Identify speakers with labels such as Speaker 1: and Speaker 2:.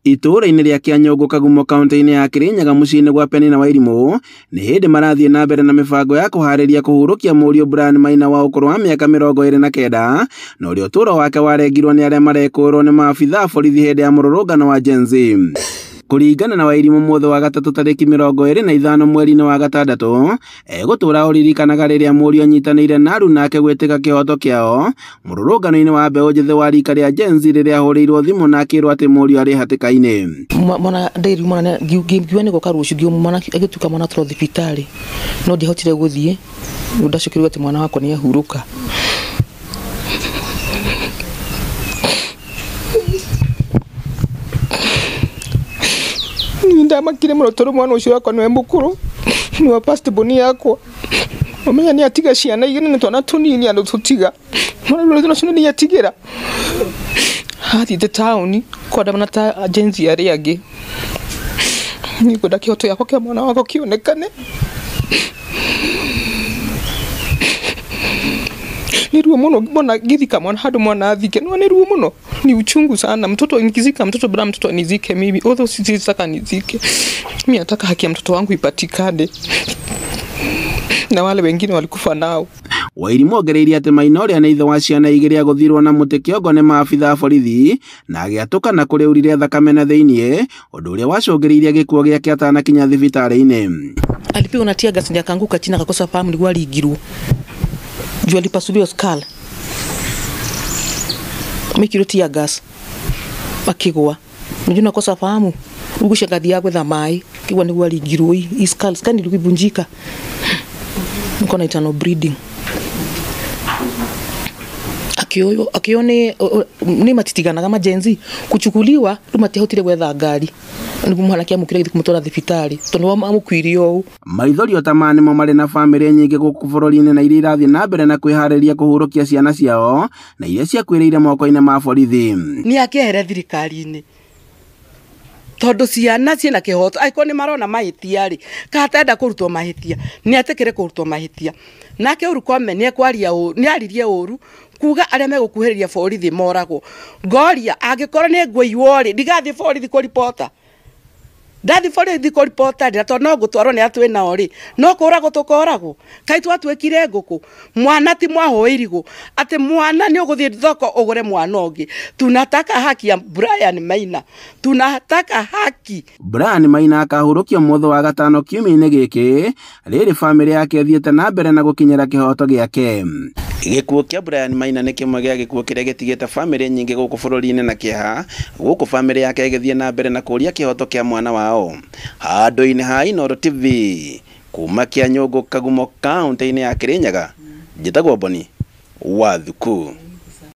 Speaker 1: Itũũra-inĩ rĩa Kĩanyũngũ Kagumo kaunti-inĩ ya Kirinyaga mũciĩ-inĩ gwa Penina Wairimu nĩ hĩndĩ marathiĩ na mbere na mĩbango ya kũharĩria kũhurũkia mũriũ Brian Maina wa ũkũrũ wa mĩaka 29 na ũrĩa ũtũũro wake warengirwo nĩ arĩa marekũĩrwo nĩ maabithaa a borithi hĩndĩ ya mũrũrũngano wa Gen Z. Kũringana na Wairimu mũthĩ wa gatatũ tarĩki 25 mweri-inĩ wa gatandatũ, egũtũũra ũririkanaga rĩrĩa mũriũ anyitanĩire na aruna ake gwĩtĩka kĩhoto kĩao mũrũrũngano-inĩ wa mbeũ njĩthĩ wa rika rĩa Gen Z rĩrĩa ahũrĩirwo thimũ na akĩrwo atĩ mũriũ arĩ hatĩka-inĩ.
Speaker 2: Mwana ndĩri mwana ngiuga nĩ goka rũciũ ngiuma mwana agĩtuĩka mwana tũro thibitarĩ no ndihotire gũthiĩ ndacukirwo atĩ mwana wakwa nĩ ahurũka. Ndamakire mũno tondũ mwana ũcio wakwa nĩwe mũkũrũ nĩwe past boni yakwa ũmenya nĩ atiga ciana igĩrĩ nĩ twana tũnini andũ tũtiga mwana ũcio nĩ atigĩra athiĩte taũni kwandamana ta Gen Z arĩa angĩ nĩngwenda kĩhoto gĩakwa kĩa mwana wakwa kĩonekane. Ni ruo muno mbona githika mwana hadu mwana athike ni ruo muno, ni uchungu sana. Mtoto nikizika mtoto bila mtoto anizike mimi, although sitaka nizike, mimi nataka haki ya mtoto wangu ipatikane na wale wengine walikufa nao.
Speaker 1: Wairimu ongereirie atĩ Maina ũrĩa nĩ ithe wa ciana igĩrĩ agũthirwo na mũtĩ kĩongo nĩ maabithaa a borithi na agĩatũka na kũrĩurire thakame na thĩinĩ, ũndũ ũrĩa wacũngĩrĩirie gĩkuũ gĩake atanakinya thibitarĩ-inĩ.
Speaker 2: Alipigwa na tear gas ndio akaanguka chini akakosa fahamu, ndio aligirwo. Juu alipasuliwa skull. Mikiro tear gas. Akigwa. Ndio nakosa fahamu. Ugusha ngathi ya gwetha mai. Kigwa ndio aligirwo. Hii skull scan ilibunjika. Niko na internal bleeding. Akione ni matitigana kama Gen Z kuchukuliwa tumatihotire gwetha ngari niguo mwana kĩamũkĩra gĩthĩ kũmũtwara thibitarĩ tondũ amũkuirio ũũ. Maithori
Speaker 1: otamani mo marĩ na bamĩrĩ nyingĩ gũkũ bũrũri-inĩ na iria irathiĩ na mbere na kwĩharĩria kũhurũkia ciana ciao na iria ciakuĩrĩire moko-inĩ ma borithi.
Speaker 3: Nĩ akĩhere thirikari-inĩ tondũ ciana ciĩna kĩhoto aiko nĩ marona mahĩtia rĩ katenda kũrutwo mahĩtia nĩ atĩkĩre kũrutwo mahĩtia nake urukome nĩ ekwaria nĩ aririe ũru kuga arĩa megũkuhĩrĩria borithi moragwo. Ngoria angĩkorwo nĩ ngũiywo rĩ ndigathiĩ borithi kũripota, ndathi borithi kũripota rĩ tondũ no gũtwarwo nĩ atwĩ nao rĩ no kũragwo tũkoragwo kai twatuĩkire ngũkũ mwana ti mwahoirigwo atĩ mwana nĩ ũgũthiĩ thoko ũgũre mwana ũngĩ. Tunataka haki ya Brian Maina, tunataka haki.
Speaker 1: Brian Maina akahurũkio mũthĩ wa gatano kiumia-inĩ gĩkĩ rĩrĩ bamĩrĩ yake thiĩte na mbere na gũkinyĩra kĩhoto gĩake. Gĩkuũ kĩa Brian Maina nĩ kĩmwe gĩa gĩkuũ kĩrĩa gĩtigĩte bamĩrĩ nyingĩ gũkũ bũrũri-inĩ na kĩeha gũkũ bamĩrĩ yake ĩgĩthiĩ na mbere na kũria kĩhoto kĩa mwana wao. Handũ-inĩ ha Inooro TV kuma Kĩanyũngũ Kagumo kaunti-inĩ ya Kirinyaga, njĩtagwo Boni Wathuku.